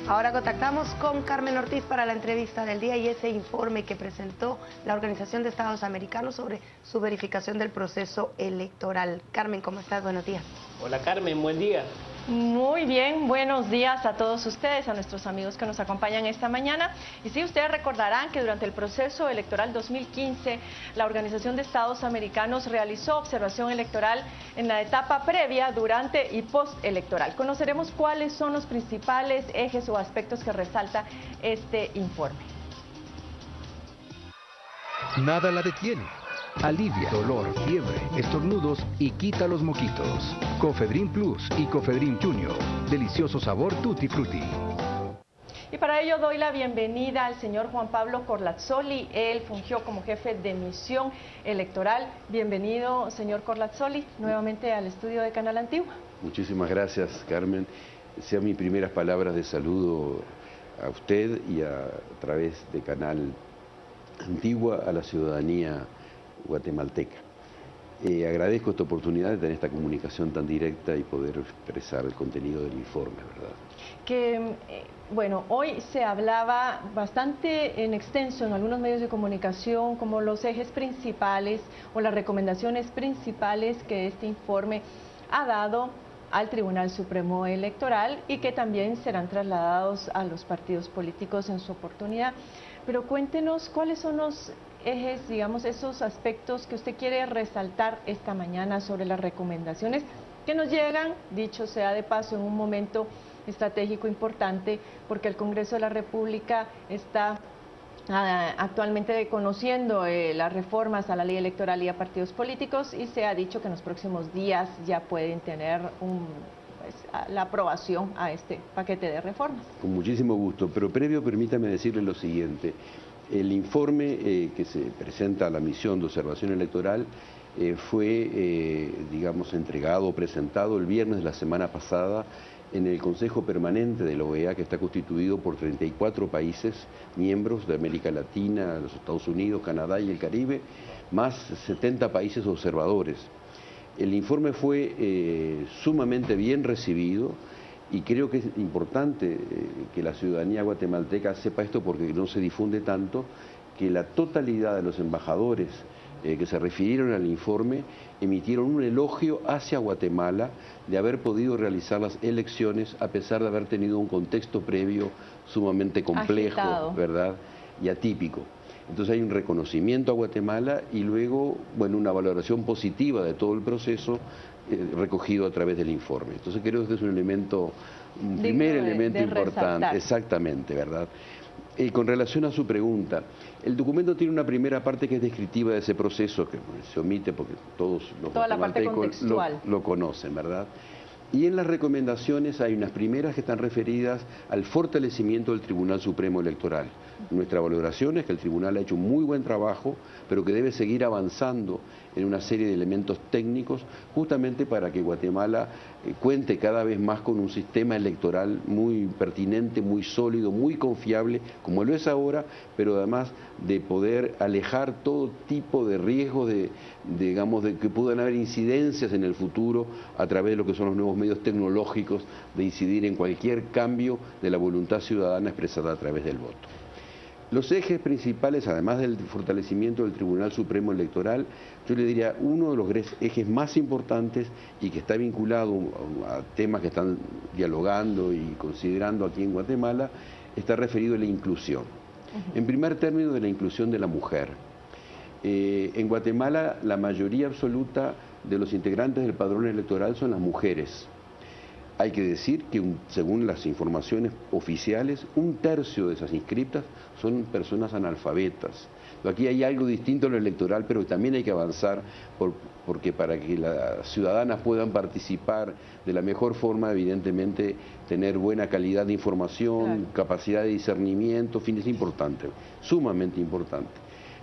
Ahora contactamos con Carmen Ortiz para la entrevista del día y ese informe que presentó la Organización de Estados Americanos sobre su verificación del proceso electoral. Carmen, ¿cómo estás? Buenos días. Hola Carmen, buen día. Muy bien, buenos días a todos ustedes, a nuestros amigos que nos acompañan esta mañana. Y sí, ustedes recordarán que durante el proceso electoral 2015, la Organización de Estados Americanos realizó observación electoral en la etapa previa, durante y postelectoral. Conoceremos cuáles son los principales ejes o aspectos que resalta este informe. Nada la detiene. Alivia dolor, fiebre, estornudos y quita los moquitos. Cofedrin Plus y Cofedrin Junior. Delicioso sabor Tutti Frutti. Y para ello doy la bienvenida al señor Juan Pablo Corlazzoli. Él fungió como jefe de misión electoral. Bienvenido, señor Corlazzoli, nuevamente al estudio de Canal Antigua. Muchísimas gracias, Carmen. Sean mis primeras palabras de saludo a usted y a través de Canal Antigua a la ciudadanía guatemalteca. Agradezco esta oportunidad de tener esta comunicación tan directa y poder expresar el contenido del informe, ¿verdad? Bueno, hoy se hablaba bastante en extenso en algunos medios de comunicación como los ejes principales o las recomendaciones principales que este informe ha dado al Tribunal Supremo Electoral y que también serán trasladados a los partidos políticos en su oportunidad. Pero cuéntenos cuáles son los ejes, digamos, esos aspectos que usted quiere resaltar esta mañana sobre las recomendaciones que nos llegan, dicho sea de paso, en un momento estratégico importante, porque el Congreso de la República está actualmente conociendo las reformas a la ley electoral y a partidos políticos, y se ha dicho que en los próximos días ya pueden tener la aprobación a este paquete de reformas. Con muchísimo gusto, pero previo permítame decirle lo siguiente. El informe que se presenta a la misión de observación electoral fue, digamos, entregado o presentado el viernes de la semana pasada en el Consejo Permanente de la OEA, que está constituido por 34 países miembros de América Latina, los Estados Unidos, Canadá y el Caribe, más 70 países observadores. El informe fue sumamente bien recibido y creo que es importante que la ciudadanía guatemalteca sepa esto porque no se difunde tanto, que la totalidad de los embajadores que se refirieron al informe emitieron un elogio hacia Guatemala de haber podido realizar las elecciones a pesar de haber tenido un contexto previo sumamente complejo, agitado, ¿verdad? Y atípico. Entonces hay un reconocimiento a Guatemala y luego, bueno, una valoración positiva de todo el proceso recogido a través del informe. Entonces creo que este es un elemento, un primer elemento importante, resaltar. Exactamente, ¿verdad? Con relación a su pregunta, el documento tiene una primera parte que es descriptiva de ese proceso, que se omite porque todos los guatemaltecos lo conocen, ¿verdad? Y en las recomendaciones hay unas primeras que están referidas al fortalecimiento del Tribunal Supremo Electoral. Nuestra valoración es que el tribunal ha hecho un muy buen trabajo, pero que debe seguir avanzando en una serie de elementos técnicos, justamente para que Guatemala cuente cada vez más con un sistema electoral muy pertinente, muy sólido, muy confiable, como lo es ahora, pero además de poder alejar todo tipo de riesgos digamos, de que puedan haber incidencias en el futuro a través de lo que son los nuevos medios tecnológicos de incidir en cualquier cambio de la voluntad ciudadana expresada a través del voto. Los ejes principales, además del fortalecimiento del Tribunal Supremo Electoral, yo le diría uno de los ejes más importantes y que está vinculado a temas que están dialogando y considerando aquí en Guatemala, está referido a la inclusión. En primer término, de la inclusión de la mujer. En Guatemala, la mayoría absoluta de los integrantes del padrón electoral son las mujeres. Hay que decir que, según las informaciones oficiales, un tercio de esas inscriptas son personas analfabetas. Aquí hay algo distinto en lo electoral, pero también hay que avanzar porque para que las ciudadanas puedan participar de la mejor forma, evidentemente, tener buena calidad de información, claro, capacidad de discernimiento, en fin, es importante, sumamente importante.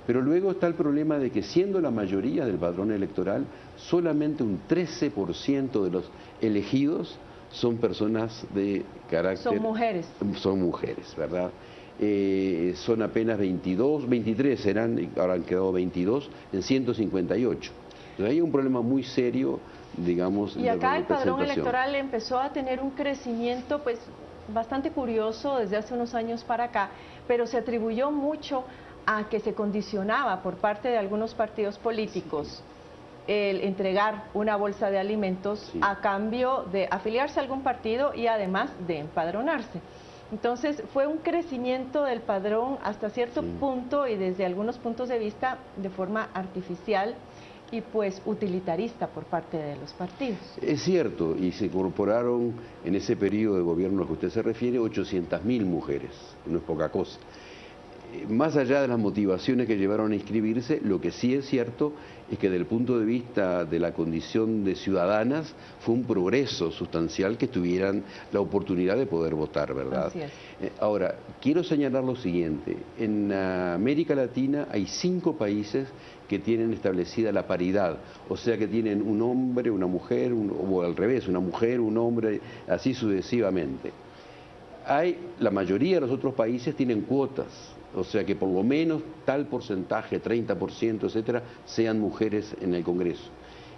Pero luego está el problema de que, siendo la mayoría del padrón electoral, solamente un 13% de los elegidos son personas de carácter... Son mujeres. Son mujeres, ¿verdad? Son apenas 23 serán, ahora han quedado 22 en 158. Entonces hay un problema muy serio, digamos, y acá el padrón electoral empezó a tener un crecimiento, pues, bastante curioso desde hace unos años para acá, pero se atribuyó mucho a que se condicionaba por parte de algunos partidos políticos el entregar una bolsa de alimentos a cambio de afiliarse a algún partido y además de empadronarse. Entonces fue un crecimiento del padrón hasta cierto punto y desde algunos puntos de vista de forma artificial y pues utilitarista por parte de los partidos. Es cierto, y se incorporaron en ese periodo de gobierno al que usted se refiere 800.000 mujeres, no es poca cosa. Más allá de las motivaciones que llevaron a inscribirse, lo que sí es cierto es que desde el punto de vista de la condición de ciudadanas fue un progreso sustancial que tuvieran la oportunidad de poder votar, ¿verdad? Así es. Ahora, quiero señalar lo siguiente, en América Latina hay 5 países que tienen establecida la paridad, o sea que tienen un hombre, una mujer, o al revés, una mujer, un hombre, así sucesivamente. La mayoría de los otros países tienen cuotas, o sea que por lo menos tal porcentaje, 30%, etcétera, sean mujeres en el Congreso.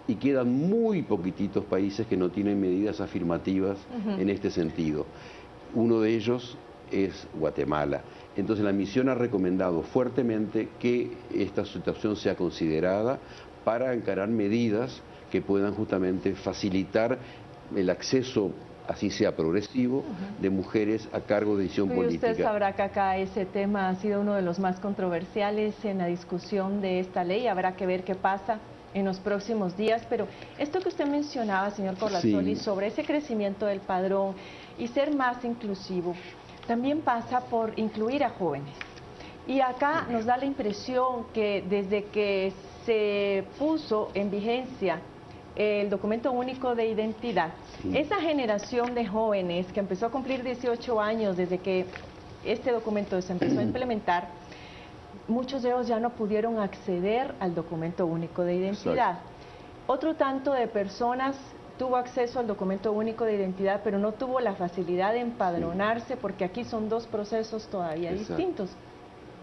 Y quedan muy poquititos países que no tienen medidas afirmativas en este sentido. Uno de ellos es Guatemala. Entonces la misión ha recomendado fuertemente que esta situación sea considerada para encarar medidas que puedan justamente facilitar el acceso, así sea progresivo, de mujeres a cargo de decisión política. Usted sabrá que acá ese tema ha sido uno de los más controversiales en la discusión de esta ley. Habrá que ver qué pasa en los próximos días, pero esto que usted mencionaba, señor Corrazoli, sobre ese crecimiento del padrón y ser más inclusivo, también pasa por incluir a jóvenes. Y acá nos da la impresión que desde que se puso en vigencia el documento único de identidad, esa generación de jóvenes que empezó a cumplir 18 años desde que este documento se empezó a implementar, muchos de ellos ya no pudieron acceder al documento único de identidad. Otro tanto de personas tuvo acceso al documento único de identidad, pero no tuvo la facilidad de empadronarse, porque aquí son 2 procesos todavía distintos.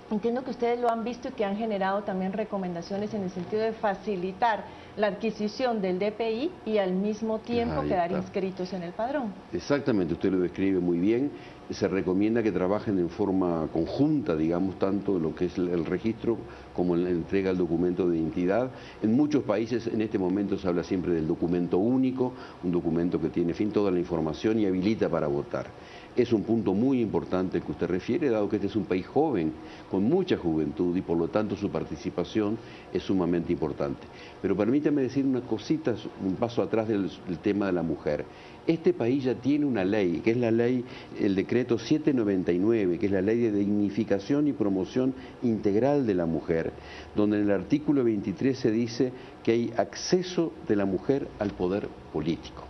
Entiendo que ustedes lo han visto y que han generado también recomendaciones en el sentido de facilitar la adquisición del DPI y al mismo tiempo quedar inscritos en el padrón. Exactamente, usted lo describe muy bien. Se recomienda que trabajen en forma conjunta, digamos, tanto lo que es el registro como la entrega del documento de identidad. En muchos países en este momento se habla siempre del documento único, un documento que tiene toda la información y habilita para votar. Es un punto muy importante el que usted refiere, dado que este es un país joven, con mucha juventud, y por lo tanto su participación es sumamente importante. Pero permítame decir una cosita, un paso atrás del tema de la mujer. Este país ya tiene una ley, que es la ley, el decreto 799, que es la ley de dignificación y promoción integral de la mujer, donde en el artículo 23 se dice que hay acceso de la mujer al poder político.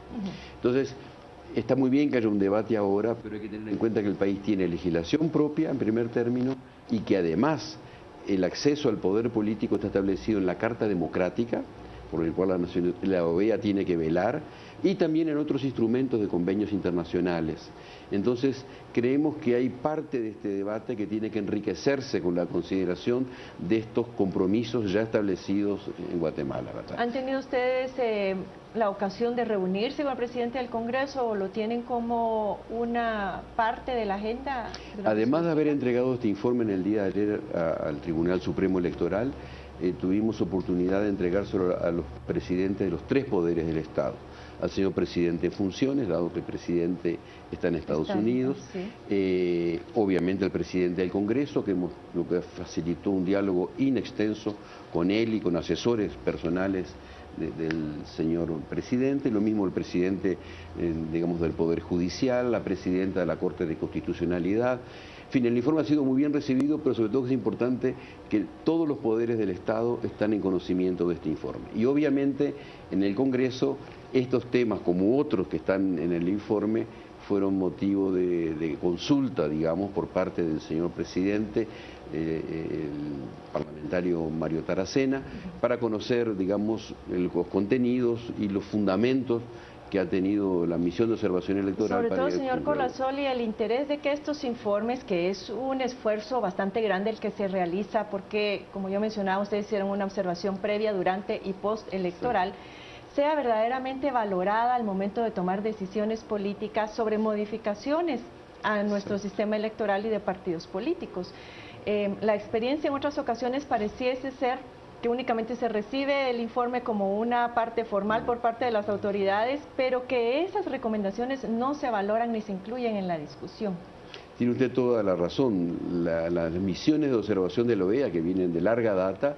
Entonces, está muy bien que haya un debate ahora, pero hay que tener en cuenta que el país tiene legislación propia, en primer término, y que además el acceso al poder político está establecido en la Carta Democrática, por el cual la OEA tiene que velar, y también en otros instrumentos de convenios internacionales. Entonces, creemos que hay parte de este debate que tiene que enriquecerse con la consideración de estos compromisos ya establecidos en Guatemala, ¿verdad? ¿Han tenido ustedes la ocasión de reunirse con el presidente del Congreso o lo tienen como una parte de la agenda? Además de haber entregado este informe en el día de ayer al Tribunal Supremo Electoral, tuvimos oportunidad de entregárselo a los presidentes de los 3 poderes del Estado. Al señor presidente en funciones, dado que el presidente está en Estados Unidos, obviamente al presidente del Congreso, lo que facilitó un diálogo inextenso con él y con asesores personales del señor presidente, lo mismo el presidente, digamos, del Poder Judicial, la presidenta de la Corte de Constitucionalidad. En fin, el informe ha sido muy bien recibido, pero sobre todo es importante que todos los poderes del Estado están en conocimiento de este informe. Y obviamente en el Congreso estos temas, como otros que están en el informe, fueron motivo de consulta, digamos, por parte del señor presidente, el parlamentario Mario Taracena, para conocer, digamos, los contenidos y los fundamentos que ha tenido la misión de observación electoral. Sobre todo, señor Corrazoli, el interés de que estos informes, que es un esfuerzo bastante grande el que se realiza, porque, como yo mencionaba, ustedes hicieron una observación previa, durante y post-electoral, sea verdaderamente valorada al momento de tomar decisiones políticas sobre modificaciones a nuestro sistema electoral y de partidos políticos. La experiencia en otras ocasiones pareciese ser que únicamente se recibe el informe como una parte formal por parte de las autoridades, pero que esas recomendaciones no se valoran ni se incluyen en la discusión. Tiene usted toda la razón. Las misiones de observación de la OEA, que vienen de larga data,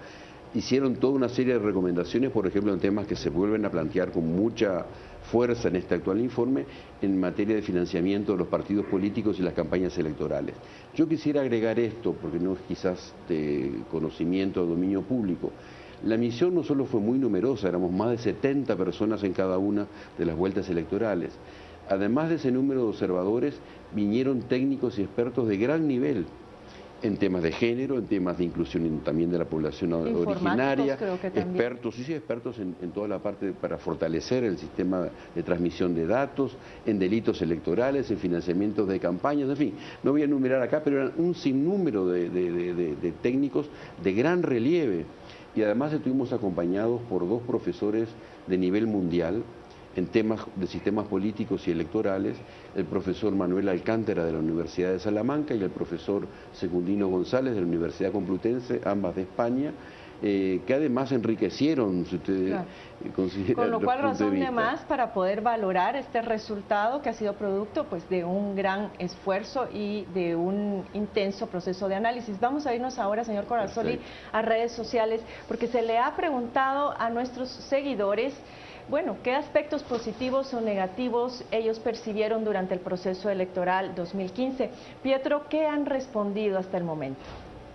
hicieron toda una serie de recomendaciones, por ejemplo, en temas que se vuelven a plantear con mucha fuerza en este actual informe, en materia de financiamiento de los partidos políticos y las campañas electorales. Yo quisiera agregar esto, porque no es quizás de conocimiento o dominio público. La misión no solo fue muy numerosa, éramos más de 70 personas en cada una de las vueltas electorales. Además de ese número de observadores, vinieron técnicos y expertos de gran nivel en temas de género, en temas de inclusión también de la población originaria, expertos en toda la parte para fortalecer el sistema de transmisión de datos, en delitos electorales, en financiamientos de campañas, en fin, no voy a enumerar acá, pero eran un sinnúmero de técnicos de gran relieve, y además estuvimos acompañados por 2 profesores de nivel mundial en temas de sistemas políticos y electorales, el profesor Manuel Alcántara de la Universidad de Salamanca y el profesor Secundino González de la Universidad Complutense, ambas de España, que además enriquecieron, si usted considera. Con lo cual, razón de más para poder valorar este resultado que ha sido producto pues de un gran esfuerzo y de un intenso proceso de análisis. Vamos a irnos ahora, señor Corazoli, a redes sociales, porque se le ha preguntado a nuestros seguidores, bueno, ¿qué aspectos positivos o negativos ellos percibieron durante el proceso electoral 2015? Pietro, ¿qué han respondido hasta el momento?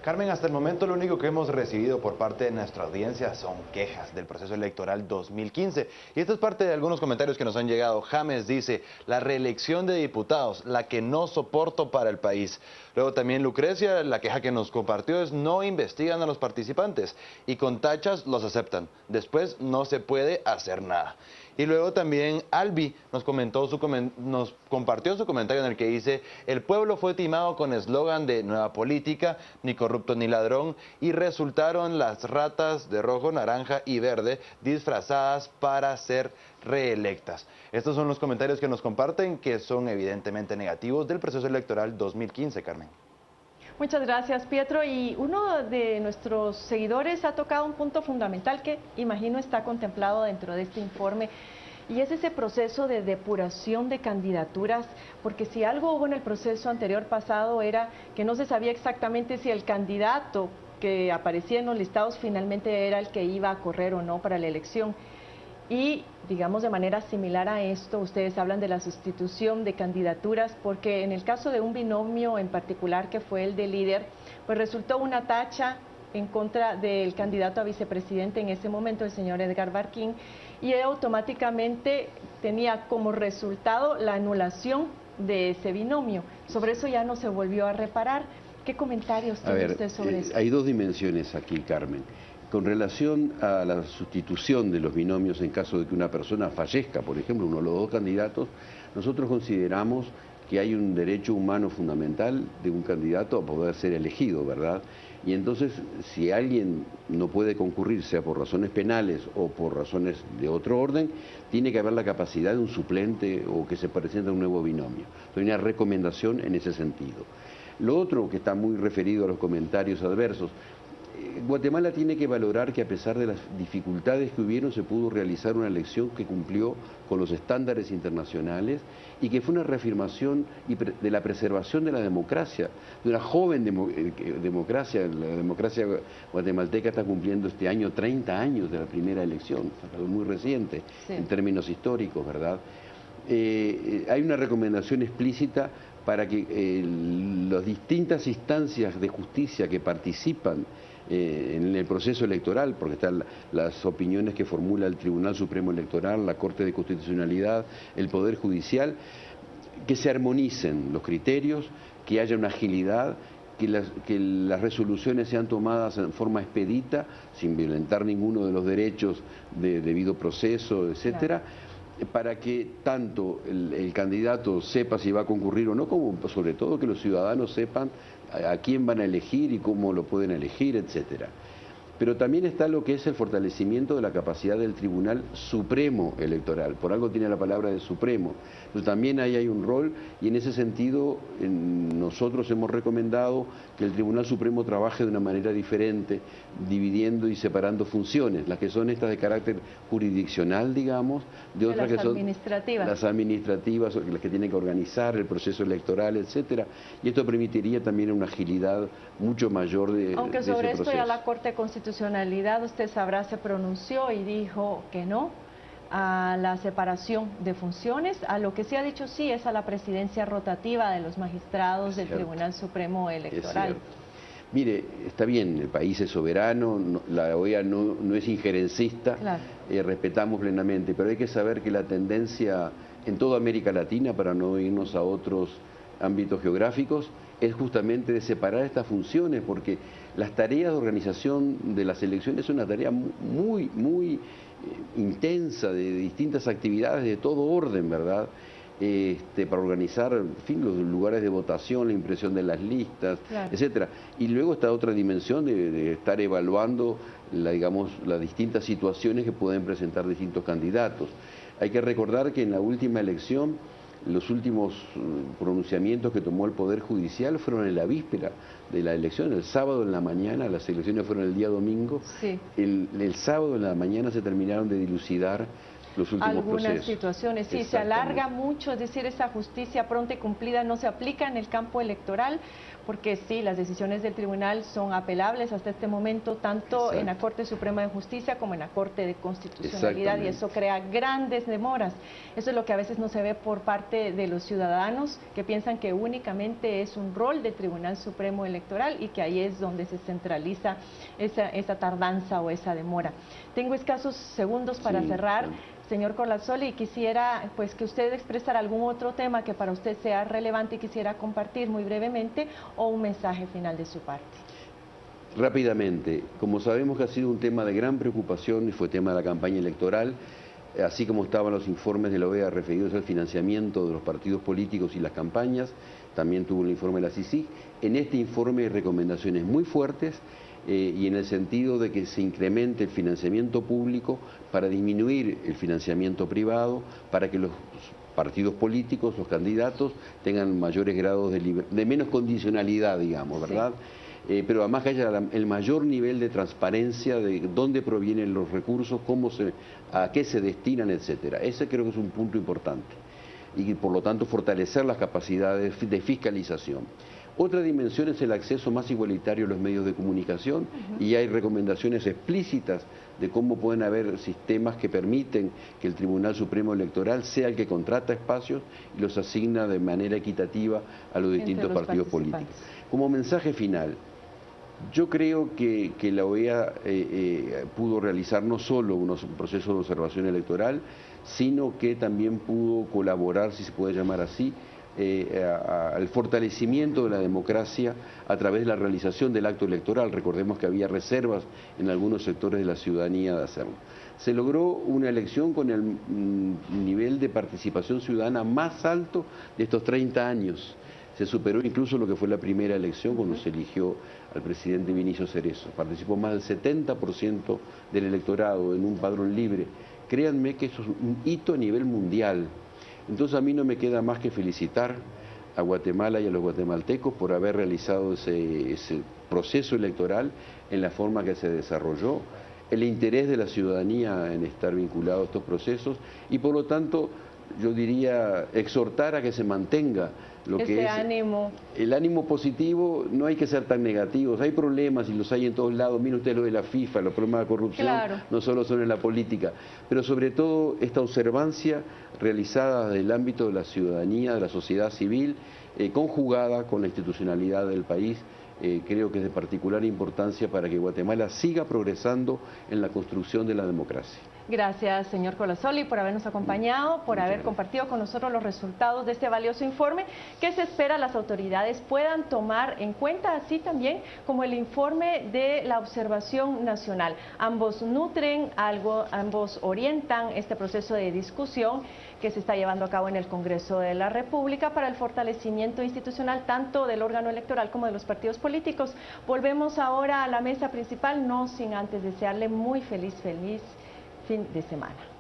Carmen, hasta el momento lo único que hemos recibido por parte de nuestra audiencia son quejas del proceso electoral 2015. Y esto es parte de algunos comentarios que nos han llegado. James dice, la reelección de diputados, la que no soporto para el país. Luego también Lucrecia, la queja que nos compartió es, no investigan a los participantes y con tachas los aceptan. Después no se puede hacer nada. Y luego también Albi nos compartió su comentario en el que dice, el pueblo fue timado con eslogan de nueva política, ni corrupto ni ladrón, y resultaron las ratas de rojo, naranja y verde disfrazadas para ser reelectas. Estos son los comentarios que nos comparten, que son evidentemente negativos del proceso electoral 2015, Carmen. Muchas gracias, Pietro. Y uno de nuestros seguidores ha tocado un punto fundamental que imagino está contemplado dentro de este informe, y es ese proceso de depuración de candidaturas, porque si algo hubo en el proceso anterior pasado era que no se sabía exactamente si el candidato que aparecía en los listados finalmente era el que iba a correr o no para la elección. Y, digamos, de manera similar a esto, ustedes hablan de la sustitución de candidaturas, porque en el caso de un binomio en particular, que fue el de líder, pues resultó una tacha en contra del candidato a vicepresidente en ese momento, el señor Edgar Barquín, y automáticamente tenía como resultado la anulación de ese binomio. Sobre eso ya no se volvió a reparar. ¿Qué comentarios tiene usted sobre eso? Hay 2 dimensiones aquí, Carmen. Con relación a la sustitución de los binomios en caso de que una persona fallezca, por ejemplo, uno de los 2 candidatos, nosotros consideramos que hay un derecho humano fundamental de un candidato a poder ser elegido, ¿verdad? Y entonces, si alguien no puede concurrir, sea por razones penales o por razones de otro orden, tiene que haber la capacidad de un suplente o que se presente un nuevo binomio. Hay una recomendación en ese sentido. Lo otro, que está muy referido a los comentarios adversos, Guatemala tiene que valorar que a pesar de las dificultades que hubieron, se pudo realizar una elección que cumplió con los estándares internacionales y que fue una reafirmación de la preservación de la democracia, de una joven democracia. La democracia guatemalteca está cumpliendo este año 30 años de la primera elección, algo muy reciente en términos históricos, ¿verdad? Hay una recomendación explícita para que las distintas instancias de justicia que participan en el proceso electoral, porque están las opiniones que formula el Tribunal Supremo Electoral, la Corte de Constitucionalidad, el Poder Judicial, que se armonicen los criterios, que haya una agilidad, que las resoluciones sean tomadas en forma expedita, sin violentar ninguno de los derechos de debido proceso, etcétera, para que tanto el candidato sepa si va a concurrir o no, como sobre todo que los ciudadanos sepan a quién van a elegir y cómo lo pueden elegir, etcétera. Pero también está lo que es el fortalecimiento de la capacidad del Tribunal Supremo Electoral. Por algo tiene la palabra de Supremo. Pero también ahí hay un rol y en ese sentido nosotros hemos recomendado que el Tribunal Supremo trabaje de una manera diferente, dividiendo y separando funciones, las que son estas de carácter jurisdiccional, digamos, de otras que son las administrativas, las que tienen que organizar el proceso electoral, etcétera. Y esto permitiría también una agilidad mucho mayor de Aunque sobre ese esto ya proceso. la Corte de Constitucionalidad, usted sabrá, se pronunció y dijo que no a la separación de funciones. A lo que sí ha dicho sí es a la presidencia rotativa de los magistrados del Tribunal Supremo Electoral. Mire, está bien, el país es soberano, la OEA no es injerencista, Claro. Respetamos plenamente, pero hay que saber que la tendencia en toda América Latina, para no irnos a otros ámbitos geográficos, es justamente de separar estas funciones, porque las tareas de organización de las elecciones son una tarea muy intensa, de distintas actividades de todo orden, ¿verdad? Para organizar, en fin, los lugares de votación, la impresión de las listas, Claro. etcétera. Y luego está otra dimensión de estar evaluando, digamos, las distintas situaciones que pueden presentar distintos candidatos. Hay que recordar que en la última elección, los últimos pronunciamientos que tomó el Poder Judicial fueron en la víspera de la elección, el sábado en la mañana, las elecciones fueron el día domingo, Sí. el sábado en la mañana se terminaron de dilucidar los últimos Algunas procesos. situaciones, sí, se alarga mucho, es decir, esa justicia pronta y cumplida no se aplica en el campo electoral, porque sí, las decisiones del tribunal son apelables hasta este momento, tanto en la Corte Suprema de Justicia como en la Corte de Constitucionalidad, y eso crea grandes demoras. Eso es lo que a veces no se ve por parte de los ciudadanos, que piensan que únicamente es un rol del Tribunal Supremo Electoral y que ahí es donde se centraliza esa tardanza o esa demora. Tengo escasos segundos para cerrar. Señor Collazzoli, y quisiera pues que usted expresara algún otro tema que para usted sea relevante y quisiera compartir muy brevemente, o un mensaje final de su parte. Rápidamente, como sabemos que ha sido un tema de gran preocupación y fue tema de la campaña electoral, así como estaban los informes de la OEA referidos al financiamiento de los partidos políticos y las campañas, también tuvo el informe de la CICIG. En este informe hay recomendaciones muy fuertes y en el sentido de que se incremente el financiamiento público para disminuir el financiamiento privado, para que los partidos políticos, los candidatos, tengan mayores grados de menos condicionalidad, digamos, ¿verdad? Pero además que haya el mayor nivel de transparencia de dónde provienen los recursos, a qué se destinan, etcétera. Ese creo que es un punto importante. Y por lo tanto fortalecer las capacidades de fiscalización. Otra dimensión es el acceso más igualitario a los medios de comunicación y hay recomendaciones explícitas de cómo pueden haber sistemas que permiten que el Tribunal Supremo Electoral sea el que contrata espacios y los asigna de manera equitativa a los distintos partidos políticos. Como mensaje final, yo creo que la OEA pudo realizar no solo un proceso de observación electoral, sino que también pudo colaborar, si se puede llamar así, al fortalecimiento de la democracia a través de la realización del acto electoral. Recordemos que había reservas en algunos sectores de la ciudadanía de hacerlo. Se logró una elección con el nivel de participación ciudadana más alto de estos 30 años. Se superó incluso lo que fue la primera elección cuando se eligió al presidente Vinicio Cerezo. Participó más del 70% del electorado en un padrón libre. Créanme que eso es un hito a nivel mundial. Entonces a mí no me queda más que felicitar a Guatemala y a los guatemaltecos por haber realizado ese proceso electoral en la forma que se desarrolló, el interés de la ciudadanía en estar vinculado a estos procesos y por lo tanto yo diría exhortar a que se mantenga lo que es ánimo. El ánimo positivo. No hay que ser tan negativos, hay problemas y los hay en todos lados. Miren usted lo de la FIFA, los problemas de corrupción no solo son en la política, pero sobre todo esta observancia realizada desde el ámbito de la ciudadanía, de la sociedad civil, conjugada con la institucionalidad del país, creo que es de particular importancia para que Guatemala siga progresando en la construcción de la democracia. Gracias, señor Colasoli, por habernos acompañado, por haber compartido con nosotros los resultados de este valioso informe que se espera las autoridades puedan tomar en cuenta, así también como el informe de la observación nacional. Ambos nutren algo, ambos orientan este proceso de discusión que se está llevando a cabo en el Congreso de la República para el fortalecimiento institucional tanto del órgano electoral como de los partidos políticos. Volvemos ahora a la mesa principal, no sin antes desearle muy feliz fin de semana.